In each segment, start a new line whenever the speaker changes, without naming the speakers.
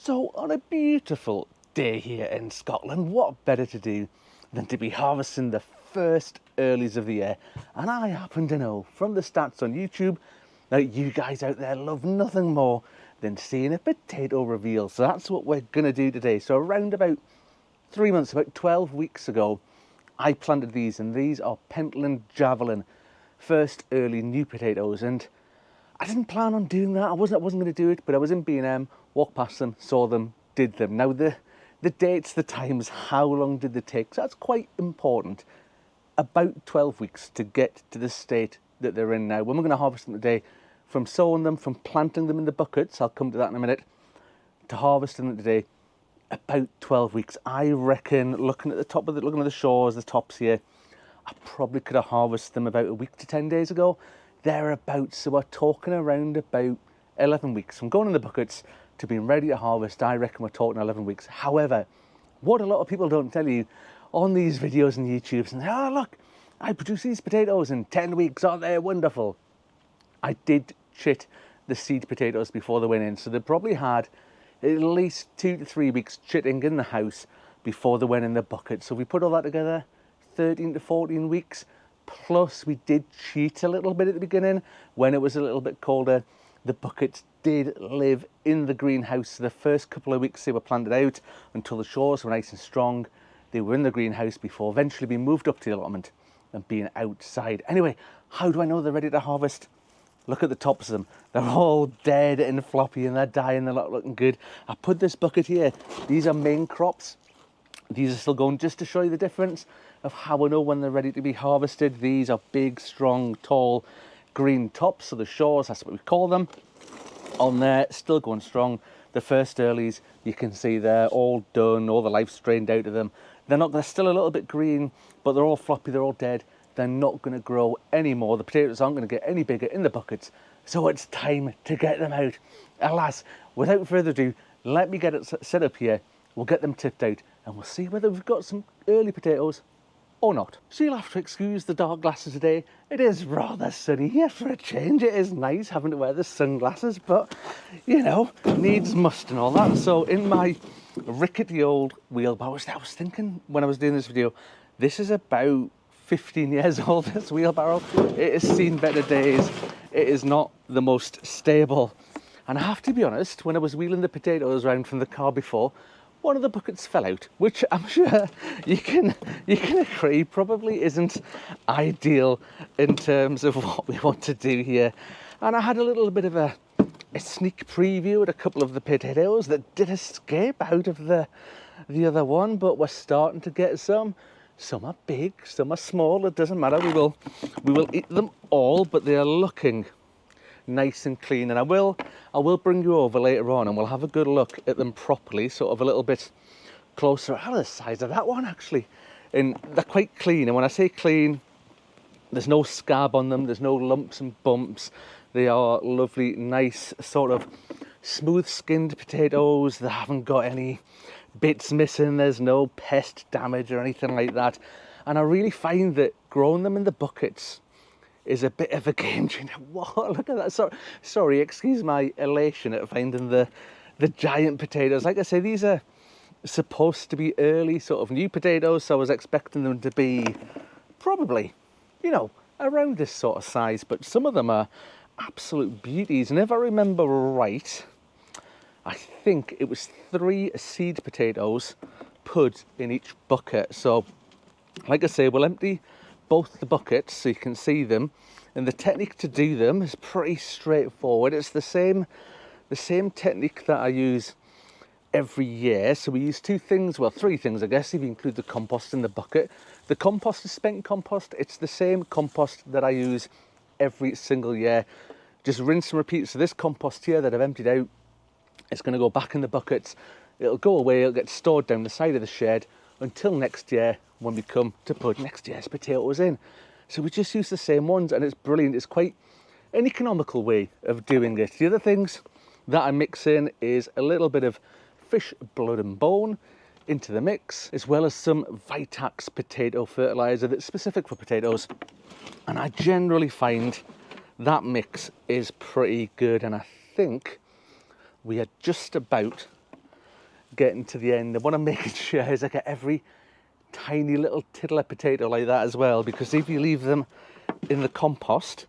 So on a beautiful day here in Scotland, what better to do than to be harvesting the first earlies of the year? And I happen to know from the stats on YouTube that you guys out there love nothing more than seeing a potato reveal. So that's what we're gonna do today. So around about 3 months, about 12 weeks ago, I planted these, and these are Pentland Javelin first early new potatoes. And I didn't plan on doing that. I wasn't going to do it, but I was in B&M, walked past them, saw them, did them. Now the dates, the times, how long did they take? So that's quite important. About 12 weeks to get to the state that they're in now. When we're going to harvest them today, from sowing them, from planting them in the buckets, I'll come to that in a minute, to harvesting them today, about 12 weeks. I reckon, looking at the shores, the tops here, I probably could have harvested them about a week to 10 days ago. Thereabouts, so we're talking around about 11 weeks. From going in the buckets to being ready to harvest, I reckon we're talking 11 weeks. However, what a lot of people don't tell you on these videos on YouTube, and say, oh look, I produce these potatoes in 10 weeks, aren't they wonderful? I did chit the seed potatoes before they went in, so they probably had at least 2 to 3 weeks chitting in the house before they went in the bucket. So if we put all that together, 13 to 14 weeks. Plus, we did cheat a little bit at the beginning when it was a little bit colder. The buckets did live in the greenhouse. The first couple of weeks they were planted out until the shores were nice and strong. They were in the greenhouse before eventually being moved up to the allotment and being outside. Anyway, how do I know they're ready to harvest? Look at the tops of them. They're all dead and floppy and they're dying. They're not looking good. I put this bucket here. These are main crops. These are still going, just to show you the difference of how I know when they're ready to be harvested. These are big, strong, tall, green tops. So the shores, that's what we call them. On there, still going strong. The first earlies, you can see they're all done, all the life's drained out of them. They're still a little bit green, but they're all floppy, they're all dead. They're not going to grow anymore. The potatoes aren't going to get any bigger in the buckets. So it's time to get them out. Alas, without further ado, let me get it set up here. We'll get them tipped out and we'll see whether we've got some early potatoes or not. So you'll have to excuse the dark glasses today. It is rather sunny here for a change. It is nice having to wear the sunglasses, but you know, needs must and all that. So in my rickety old wheelbarrow, I was thinking when I was doing this video, this is about 15 years old, this wheelbarrow. It has seen better days. It is not the most stable. And I have to be honest, when I was wheeling the potatoes around from the car before, one of the buckets fell out, which I'm sure you can agree probably isn't ideal in terms of what we want to do here. And I had a little bit of a sneak preview at a couple of the potatoes that did escape out of the other one, but we're starting to get some. Some are big, some are small, it doesn't matter. We will eat them all, but they are looking nice and clean. And I will bring you over later on and we'll have a good look at them properly, sort of a little bit closer. How are the size of that one actually? And they're quite clean. And when I say clean, there's no scab on them, there's no lumps and bumps. They are lovely, nice, sort of smooth skinned potatoes. They haven't got any bits missing, there's no pest damage or anything like that. And I really find that growing them in the buckets is a bit of a game changer. Whoa, look at that. Sorry, excuse my elation at finding the giant potatoes. Like I say, these are supposed to be early sort of new potatoes, so I was expecting them to be probably, you know, around this sort of size, but some of them are absolute beauties. And if I remember right, I think it was 3 seed potatoes put in each bucket. So like I say, we'll empty both the buckets so you can see them, and the technique to do them is pretty straightforward. It's the same technique that I use every year. So we use 2 things, well 3 things I guess if you include the compost in the bucket. The compost is spent compost. It's the same compost that I use every single year. Just rinse and repeat. So this compost here that I've emptied out, it's going to go back in the buckets. It'll go away, it'll get stored down the side of the shed until next year when we come to put next year's potatoes in. So we just use the same ones and it's brilliant. It's quite an economical way of doing it. The other things that I mix in is a little bit of fish blood and bone into the mix, as well as some Vitax potato fertilizer that's specific for potatoes. And I generally find that mix is pretty good, and I think we are just about getting to the end. And what I'm making sure is I get every tiny little tittle of potato like that as well, because if you leave them in the compost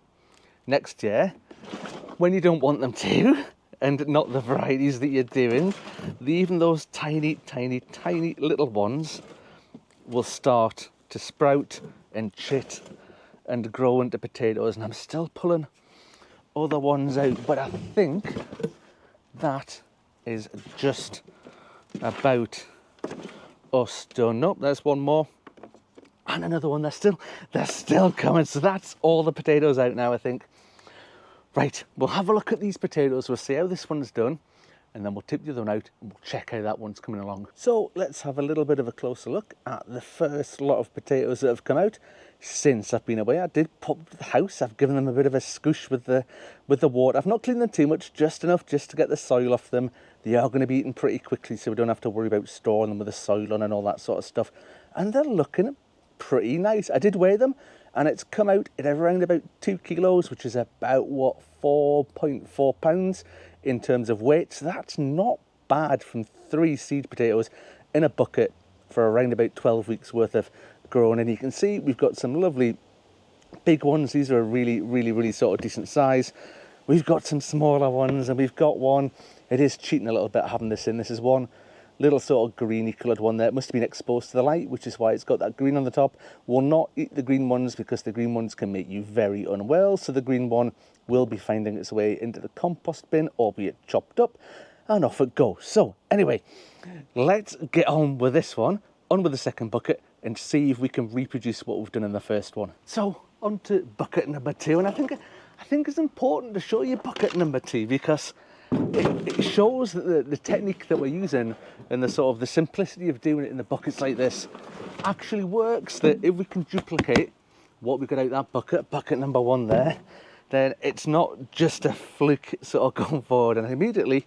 next year, when you don't want them to, and not the varieties that you're doing, even those tiny, tiny, tiny little ones will start to sprout and chit and grow into potatoes. And I'm still pulling other ones out, but I think that is just about us done. Nope, there's one more and another one. They're still coming. So that's all the potatoes out now, I think. Right, we'll have a look at these potatoes. We'll see how this one's done, and then we'll tip the other one out and we'll check how that one's coming along. So let's have a little bit of a closer look at the first lot of potatoes that have come out since I've been away. I did pop to the house. I've given them a bit of a scoosh with the water. I've not cleaned them too much, just enough just to get the soil off them. They are going to be eaten pretty quickly, so we don't have to worry about storing them with the soil on and all that sort of stuff. And they're looking pretty nice. I did weigh them, and it's come out at around about 2 kilos, which is about, 4.4 pounds in terms of weight. So that's not bad from 3 seed potatoes in a bucket for around about 12 weeks worth of growing. And you can see we've got some lovely big ones. These are a really, really, really sort of decent size. We've got some smaller ones, and we've got one. It is cheating a little bit having this in. This is one little sort of greeny coloured one there. It must have been exposed to the light, which is why it's got that green on the top. We'll not eat the green ones because the green ones can make you very unwell. So the green one will be finding its way into the compost bin, albeit chopped up, and off it goes. So anyway, let's get on with this one, on with the second bucket, and see if we can reproduce what we've done in the first one. So on to bucket number 2, and I think it's important to show you bucket number 2 because it shows that the technique that we're using and the sort of the simplicity of doing it in the buckets like this actually works. That if we can duplicate what we got out that bucket number 1 there, then it's not just a fluke sort of going forward. And immediately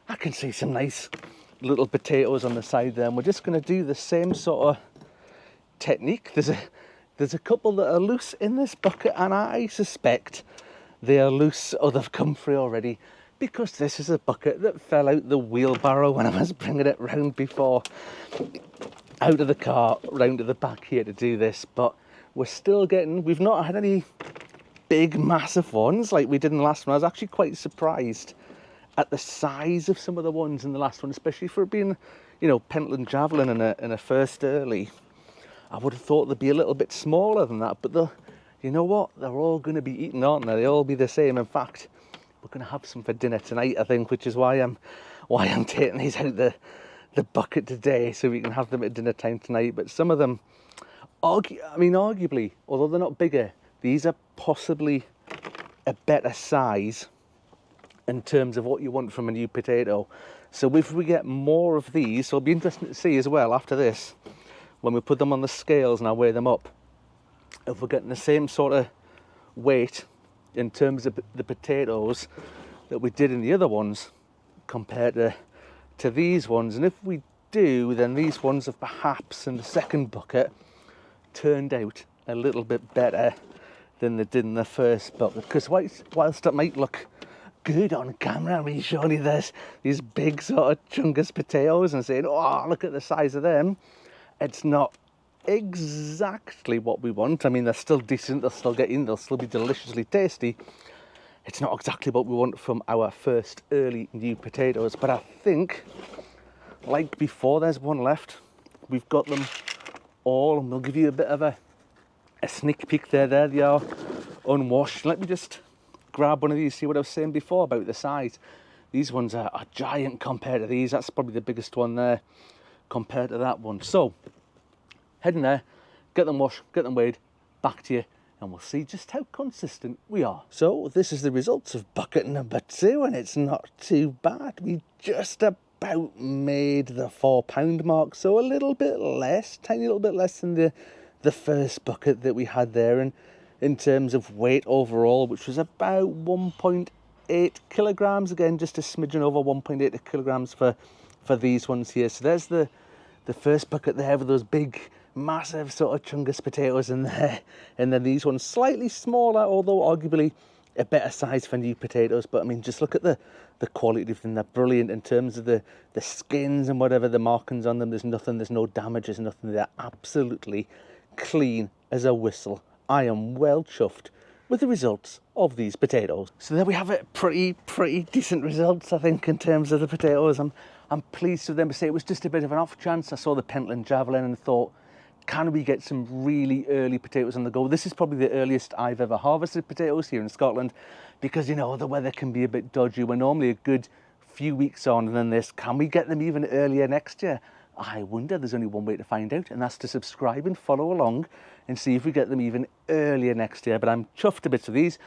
I can see some nice little potatoes on the side there, and we're just going to do the same sort of technique. There's a couple that are loose in this bucket, and I suspect they are loose or they've come free already, because this is a bucket that fell out the wheelbarrow when I was bringing it round before, out of the car, round to the back here to do this. But we're still we've not had any big, massive ones like we did in the last one. I was actually quite surprised at the size of some of the ones in the last one, especially for it being, Pentland Javelin in a first early. I would have thought they'd be a little bit smaller than that, but you know what? They're all going to be eaten, aren't they? They all be the same. In fact, we're going to have some for dinner tonight, I think, which is why I'm taking these out the bucket today, so we can have them at dinner time tonight. But some of them, arguably, although they're not bigger, these are possibly a better size in terms of what you want from a new potato. So if we get more of these, so it'll be interesting to see as well after this, when we put them on the scales and I weigh them up, if we're getting the same sort of weight in terms of the potatoes that we did in the other ones compared to these ones. And if we do, then these ones have perhaps in the second bucket turned out a little bit better than they did in the first bucket. Because whilst it might look good on camera, surely there's these big sort of chungus potatoes and saying, oh, look at the size of them. It's not exactly what we want. I mean, they're still decent, they'll still get in, they'll still be deliciously tasty. It's not exactly what we want from our first early new potatoes, but I think, like before, there's one left. We've got them all, and we'll give you a bit of a sneak peek there. There they are, unwashed. Let me just grab one of these, see what I was saying before about the size. These ones are giant compared to these. That's probably the biggest one there compared to that one. So head in there, get them washed, get them weighed, back to you, and we'll see just how consistent we are. So this is the results of bucket number 2, and it's not too bad. We just about made the 4 pound mark, so a little bit less, tiny little bit less than the first bucket that we had there, and in terms of weight overall, which was about 1.8 kilograms, again just a smidgen over 1.8 kilograms for these ones here. So there's the first bucket there with those big massive sort of chungus potatoes in there, and then these ones slightly smaller, although arguably a better size for new potatoes, but I mean, just look at the quality of them. They're brilliant in terms of the skins and whatever, the markings on them. There's nothing, there's no damage, there's nothing. They're absolutely clean as a whistle. I am well chuffed with the results of these potatoes. So there we have it, pretty decent results, I think, in terms of the potatoes. I'm pleased with them. I say it was just a bbit of an off chance. I saw the Pentland Javelin and thought, can we get some really early potatoes on the go? This is probably the earliest I've ever harvested potatoes here in Scotland, because, you know, the weather can be a bit dodgy. We're normally a good few weeks on, and then this, can we get them even earlier next year? I wonder. There's only one way to find out, and that's to subscribe and follow along and see if we get them even earlier next year. But I'm chuffed to bits with these.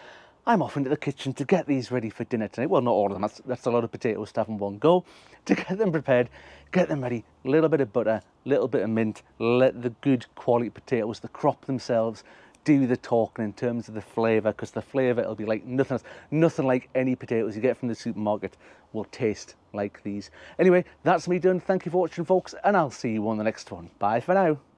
I'm off into the kitchen to get these ready for dinner tonight. Well, not all of them, that's a lot of potatoes to have in one go. To get them prepared, get them ready, a little bit of butter, a little bit of mint, let the good quality potatoes, the crop themselves, do the talking in terms of the flavour, because the flavour, it'll be like nothing else. Nothing like any potatoes you get from the supermarket will taste like these. Anyway, that's me done. Thank you for watching, folks, and I'll see you on the next one. Bye for now.